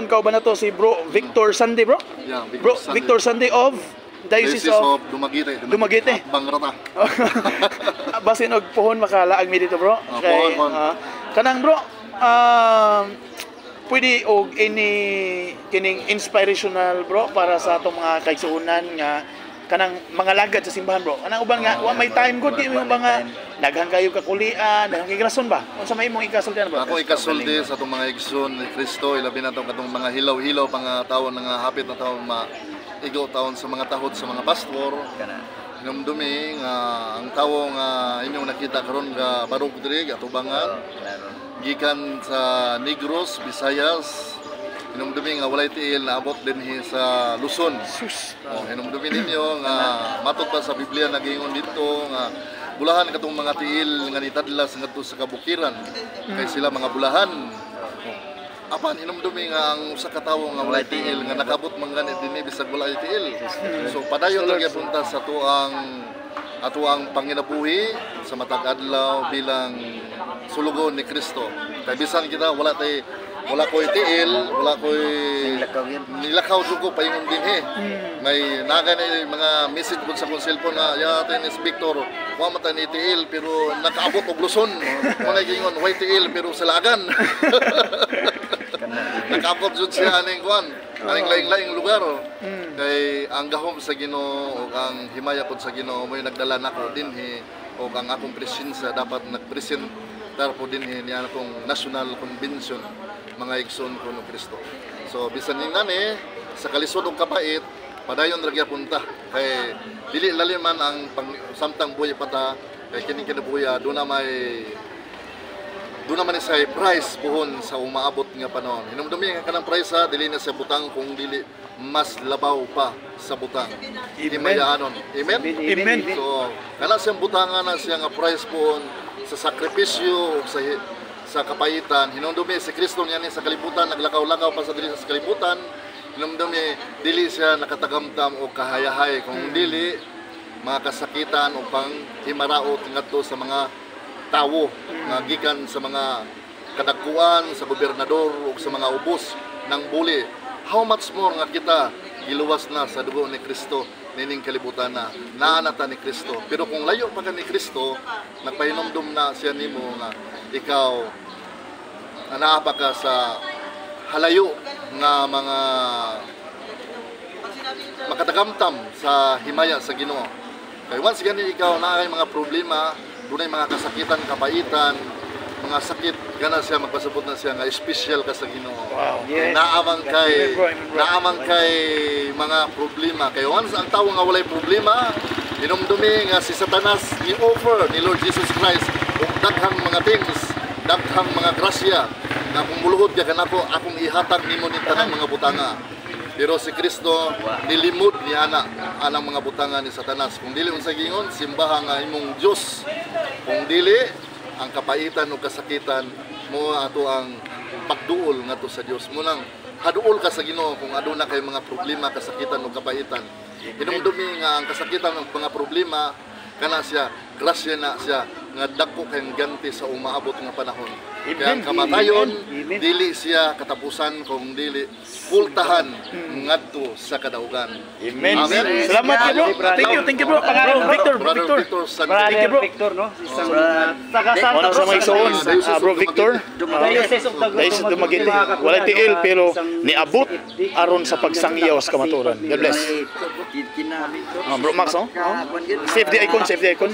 Kauban na to si Bro Victor Sandy, bro. Yeah, Bro Victor Sandy of Diocese of Dumaguete. Dumaguete. Bangrata. Basin og puhon makalaag mi dito, bro. Puhon. Kanang bro, pwede og kining inspirational, bro, para sa atong mga kaigsuonan nga kanang mga lagad sa simbahan, bro. Kanang uban nga wa may time good kay mga daghang kayo kakulian, daghang kay rason ba? Unsa may imong ikasultian, bro? Ako ikasulti sa atong mga igsoon ni Kristo, ilabi na katong mga hilaw-hilaw pang taon nga hapit na taon igo taon sa mga tahod sa mga pastor. Hinumdumi nga ang tawo nga inyong nakita karon nga barog diri atubangan. Gikan sa Negros, Visayas. Hinumdumi nga walay tiil na abot dinhi sa Luzon. Hinumdumi ninyo nga matod pa sa Biblia nagingon dito nga bulahan katong mga tiil nga nitadlas ngadto sa kabukiran kay sila mga bulahan. Apan hinumdumi nga ang usa ka tawo nga walay tiil nga nakabot man gani dinhi bisag walay tiil. So padayon ra punta sa atuang panginabuhi sa matag adlaw bilang sulugon ni Kristo. Kay bisan kita wala ko'y tiil, wala ko'y nilakaw ko paingon dinhi. May nagani mga message po sa kong cellphone nga yatin is Victor, wa man ni tiil pero nakaabot og Luzon. Wala gingon way tiil pero salagan. Nakaabot jud siya aning kuan, aning laing-laing lugar. Kay ang gahom sa Ginoo ug ang himaya pod sa Ginoo mo'y nagdala nako dinhi ug ang akong presensya dapat nagpresent po dinhi niya atong National Convention mga igsoon ko no Kristo. So bisan ning nani sa kalisod ug kapait padayon ra punta kay dili lalim man ang samtang buhay pata kay kini kinabuya do na man sa price puhon sa umaabot nga panahon. Hinumdumi nga kanang price dili na sa butang kung dili mas labaw pa sa butang. Himayaanon. Amen. Amen. So kana siyang butangan na siya nga price puhon sa sakripisyo sa kapaitan. Hinumdumi si Kristo niya sa kalibutan naglakaw-lakaw pa sa dili sa kalibutan. Hinumdumi dili siya nakatagamtam o kahayahay kung dili mga kasakitan o pang himaraot ngadto sa mga tawo nga gikan sa mga kadagkuan sa gobernador o sa mga ubos ng buli. How much more nga kita giluwas na sa dugo ni Kristo nining kalibutan na naanata ni Kristo. Pero kung layo pa ka ni Kristo, nagpahinomdom na siya nimo nga ikaw naa pa ka sa halayo nga mga makatagamtam sa himaya sa Ginoo. Kaya once gani ikaw naay mga problema, dunay mga kasakitan, kapaitan, mga sakit, gana siya magpasabot na siya nga special ka sa Ginoo. Wow. Yes. Naamang kay mga problema. Kaya once ang tawo nga walay problema, hinumdumi nga si Satanas ni offer ni Lord Jesus Christ ug daghang mga things, daghang mga grasya na kung muluhod ka kanako akong ihatag nimo ni tanang mga butanga. Pero si Kristo nilimod niya anang mga butanga ni Satanas. Kung dili unsa gingon, simbahan nga imong Dios. Kung dili ang kapaitan o kasakitan mo ato ang pagduol ngadto sa Dios. Mo nang haduol ka sa Ginoo kung aduna kay mga problema, kasakitan o kapaitan. Hinumdumi nga ang kasakitan ng mga problema kana siya grasya na siya nga dako kayong ganti sa umaabot nga panahon. Kaya ang kamatayon dili siya katapusan kung dili pultahan ngadto sa kadaugan. Amen. Salamat kay bro. Thank you bro. Pangalan Victor. Thank you bro. Victor no. Isang Wala sa may soon, bro Victor. Diocese Dumaguete. Wala tiil pero niabot aron sa pagsangyaw sa kamaturan. God bless. Bro Max, oh? Save the icon. Save the icon.